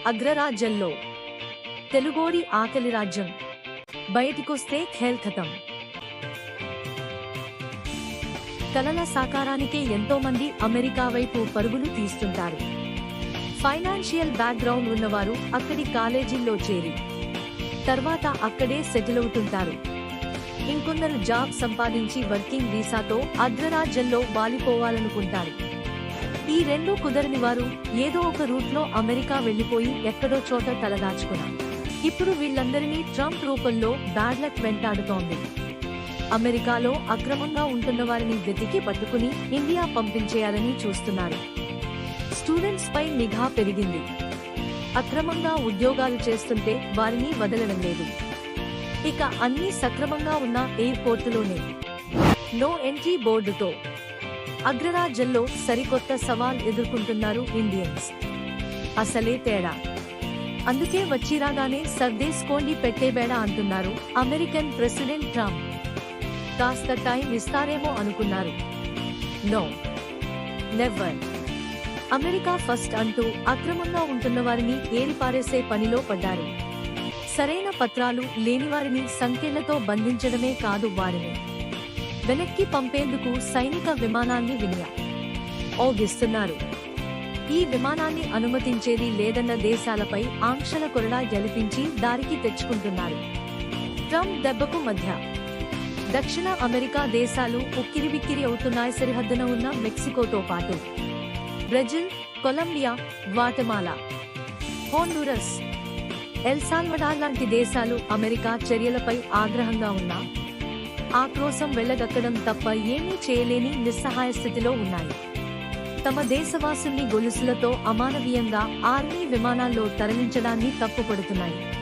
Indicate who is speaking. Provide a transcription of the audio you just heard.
Speaker 1: అగ్రరాజ్యంలో తెలుగోడి ఆకలి రాజ్యం, బయటికొస్తే ఖేల్ ఖతం. కలల సాకారానికే ఎంతో మంది అమెరికా వైపు పరుగులు తీస్తుంటారు. ఫైనాన్షియల్ బ్యాక్గ్రౌండ్ ఉన్నవారు అక్కడి కాలేజీల్లో చేరి తర్వాత అక్కడే సెటిల్ అవుతుంటారు. ఇంకొందరు జాబ్ సంపాదించి వర్కింగ్ వీసాతో అగ్రరాజ్యంలో వాలిపోవాలనుకుంటారు. ఈ రెండూ కుదరని వారు ఏదో ఒక రూట్లో అమెరికా వెళ్లిపోయి ఎక్కడో చోట తలదాచుకున్నారు. ఇప్పుడు వీళ్ళందరినీ ట్రంప్ రూపంలో బ్యాడ్ లక్ వెంటాడుతోంది. అమెరికాలో అక్రమంగా ఉంటున్న వారిని వెతికి పట్టుకుని ఇండియా పంపించేయాలని చూస్తున్నారు. స్టూడెంట్స్ పై నిఘా పెరిగింది. అక్రమంగా ఉద్యోగాలు చేస్తుంటే వారిని వదలడం లేదు. ఇక అన్నీ సక్రమంగా ఉన్న ఎయిర్పోర్టులోనే నో ఎంట్రీ బోర్డుతో అగ్రరాజ్యంలో సరికొత్త సవాల్ ఎదుర్కొంటున్నారు ఇండియన్స్. అసలే తేడా. అందుకే వచ్చిరాగానే సర్దేసుకోండి పెట్టేబేడా అంటున్నారు అమెరికన్ ప్రెసిడెంట్ ట్రంప్. కాస్త టైం ఇస్తారేమో అనుకున్నారు. No, never. అమెరికా ఫస్ట్ అంటూ అక్రమంగా ఉంటున్న వారిని ఏరిపారేసే పనిలో పడ్డారు. సరైన పత్రాలు లేనివారిని సంఖ్యలతో బంధించడమే కాదు, వారిని వెనక్కి పంపేందుకు సైనిక విమానాన్ని వినియోగిస్తున్నారు. ఈ విమానాన్ని అనుమతించేది లేదన్న దేశాలపై ఆంక్షల కొరడా జలిపించి దారికి తెచ్చుకుంటున్నారు. ట్రంప్ దెబ్బకు మధ్య దక్షిణ అమెరికా దేశాలు ఉక్కిరిబిక్కిరి అవుతున్నాయి. సరిహద్దున ఉన్న మెక్సికోతో పాటు Brazil, Colombia, Guatemala, Honduras, El Salvador లాంటి దేశాలు అమెరికా చర్యలపై ఆగ్రహంగా ఉన్నా ఆక్రోశం వెళ్లగక్కడం తప్ప ఏమీ చేయలేని నిస్సహాయ స్థితిలో ఉన్నాయి. తమ దేశవాసుల్ని గొలుసులతో అమానవీయంగా ఆర్మీ విమానాల్లో తరలించడాన్ని తప్పుపడుతున్నాయి.